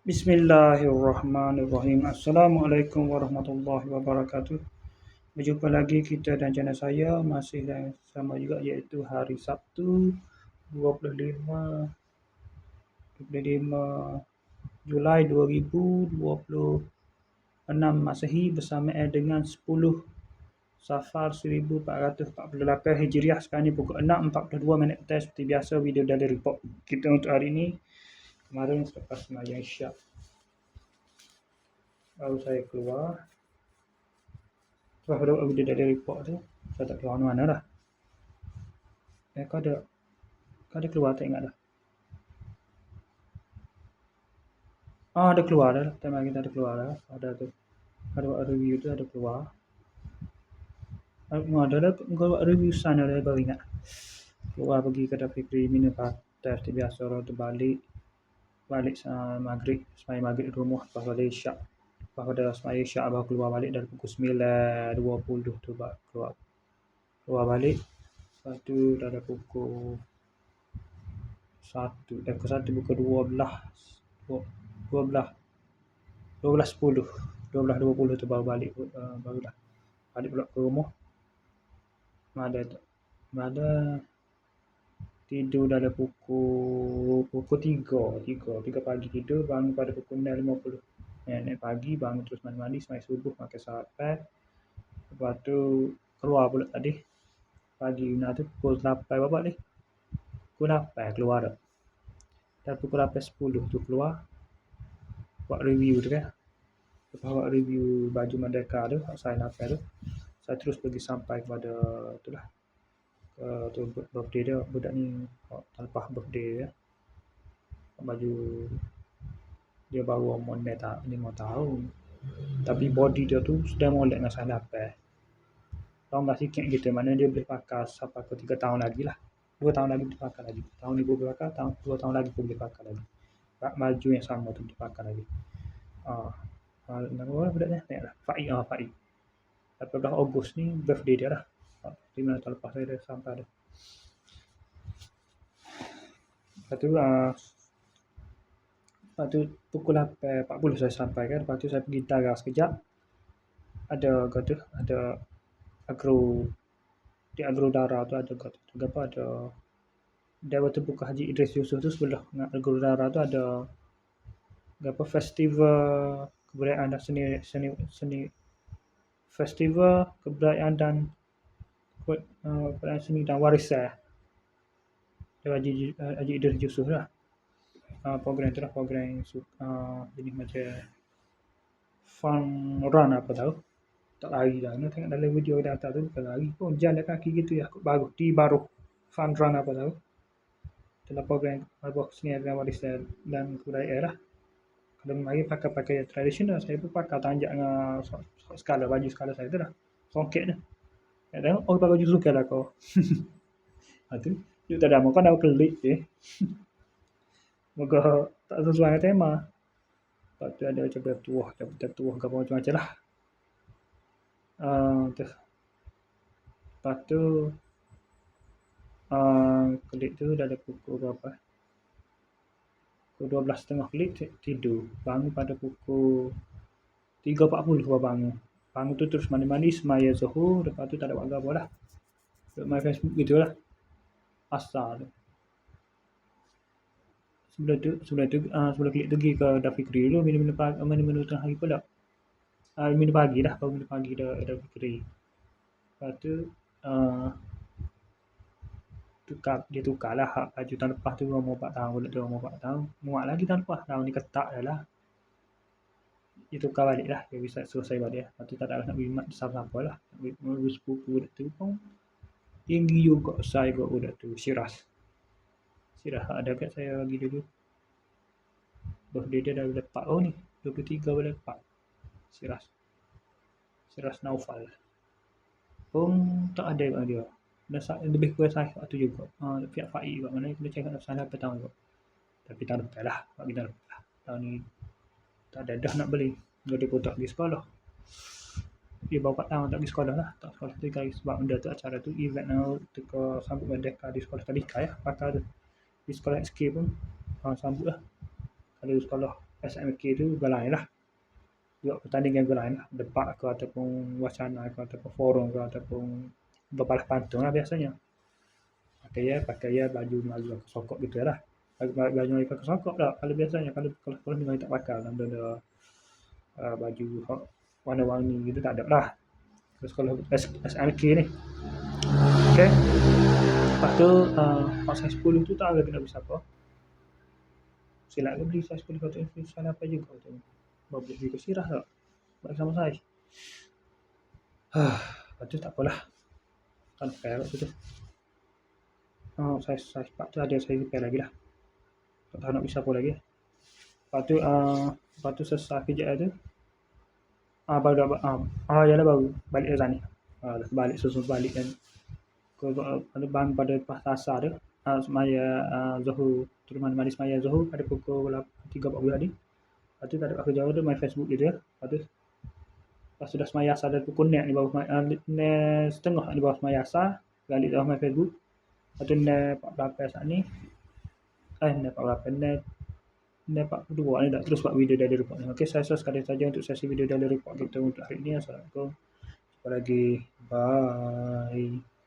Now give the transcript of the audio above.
Bismillahirrahmanirrahim. Assalamualaikum warahmatullahi wabarakatuh. Berjumpa lagi kita dan channel saya masih yang sama juga iaitu hari Sabtu 25 25 Julai 2026 Masehi bersamaan dengan 10 Safar 1448 Hijriah. Sekarang ni pukul 6.42 petang seperti biasa video dari report kita untuk hari ini. Kemarin selepas sembahyang Isyak baru saya keluar. Sebab pada video dari report tu saya tak keluar mana-mana dah. Kau ada keluar tak ingat dah. Ada keluar dah. Time kita ada keluar dah. Ada tu. Ada buat review tu ada keluar. Ada dah buat review sana dah baru ingat. Keluar pergi ke Fikri minum patas seperti biasa orang tu balik maghrib, sembahyang maghrib di rumah, lepas pada Isyak. Lepas pada sembahyang Isyak baru keluar balik dari pukul 9.20 tu baru keluar balik. Lepas tu dah ada pukul 1, pukul 12.10 tu baru balik, barulah balik pula ke rumah. Ada tidur dah ada pukul 3 pagi tidur, bangun pada pukul 9.50. Naik pagi, bangun terus mandi, sembahyang subuh, makan sarapan. Lepas tu keluar pula tadi pagi tu pukul 8 berapa ni? Pukul 8 keluar dah. Dan pukul 8.10 tu keluar buat review tu kan. Lepas buat review baju Merdeka tu, saya lapar tu, saya terus pergi sampai kepada tu lah, tu birthday dia, budak ni lepas birthday dia, baju dia baru umur 5 tahun, tapi body dia tu sudah molek dengan saya lapar. Longgar sikit gitu, mana dia boleh pakai sampai ke 3 tahun lagi lah. 2 tahun lagi boleh pakai lagi. Tahun ni boleh pakai, 2 tahun lagi boleh pakai lagi. Baju yang sama tu boleh pakai lagi. Nama orang budaknya tengok lah. Faik. 18 Ogos ni birthday dia lah. 5 tahun lepas saya dah sampai dah. Lepas tu pukul 8.40 saya sampai kan. Lepas tu saya pergi Daras sekejap. Ada di Agro Dara tu ada dia waktu buka Haji Idris Yusof tu sebelah dengan Agro Dara tu ada festival kebudayaan dan seni festival kebudayaan dan seni dan warisan Haji Idris Yusof lah. Program tu lah, program jenis macam fun run apa tahu, tak lari dah. Nak tengok dalam video dia atas tu bukan lari pun, jalan kaki gitu ya, baru fun run apa tahu. Itulah program seni dan warisan dan kebudayaan lah. Kalau mari pakai tradisional, saya pun pakai tanjak dengan skala, baju skala saya tu lah, songket tu. Nak tengok, pakai baju suka lah kau. Tu, dia tak ada makan dah kelik je. Moga tak sesuai dengan tema. Lepas tu ada macam bertuah ke macam-macam lah. Lepas tu kelik tu dah ada pukul berapa? Pukul 12.30 kelik tidur. Bangun pada pukul 3.40 baru bangun. Bangun tu terus mandi, sembahyang Zuhur. Lepas tu tak ada buat apa lah. Duduk main Facebook gitu lah. Asal tu. Sebelum klik tu pergi ke Dafikri dulu, minum tengah hari pula. Minum pagi dah, baru minum pagi dah Dafikri. Lepas tu tukar lah baju tahun lepas tu, umur 4 tahun, budak tu umur 4 tahun. Muak lagi tahun lepas, tahun ni ketak dah lah. Dia tukar balik lah, dia bisa selesai balik lah. Lepas tu tak ada nak berkhidmat siapa lah. Nak sepupu budak tu pun tinggi juga saya buat budak tu, Syiras ada kat saya bagi dulu. Birthday dia dah lepak ni, 23 boleh lepak. Syiras Naufal pun tak ada kat dia. Lebih kurang saya waktu juga. Pihak Faik juga, mana kena cakap salah apa tahun juga. Tapi tahun lepas lah, tahun ni tak ada dah nak beli. Dia pun tak pergi sekolah. Dia bawa 4 tahun tak pergi sekolah lah. Tak sekolah 3 hari sebab benda tu, acara tu, event tu ke sambut Merdeka di sekolah Tadika ya. Pakar tu. Di sekolah SK pun sambut lah. Kalau sekolah SMK tu gelar lah. Juga pertandingan gelar lah. Debat ke ataupun wacana ke ataupun forum ke ataupun berbalas pantun lah biasanya. Pakai ya baju Melayu sokok gitu lah. Baju Melayu pakai sokok tak. Kalau biasanya kalau ni tak pakai benda baju warna-warni gitu tak ada lah. Terus kalau SMK ni. Okay. Lepas tu size 10 tu tak ada kena beli siapa. Silap ke beli size 10 kata influencer apa juga tu. Bawa beli ke sirah tak. Buat sama size. Lepas tu tak apalah. Kan pakai waktu tu. Size 4 tu ada size repair lagi lah. Tak tahu nak beli siapa lagi. Lepas tu sesat kejap tu. Baru yalah baru balik Razan ni. Balik susun balik kan. Ada bang pada pasar tu. Semaya Zuhur Turman Mandi semaya Zuhur pada pukul 3.40 tadi. Lepas tu tak ada kerja tu main Facebook gitu ya. Lepas sudah semaya asar dari pukul net di bawah setengah di bawah semaya asar. Balik bawah main Facebook. Lepas tu net 48 saat ni. Net 48 net 42 ni dah terus buat video daily report ni. Okey, saya rasa sekadar saja untuk sesi video daily report kita untuk hari ini. Assalamualaikum. Jumpa lagi. Bye.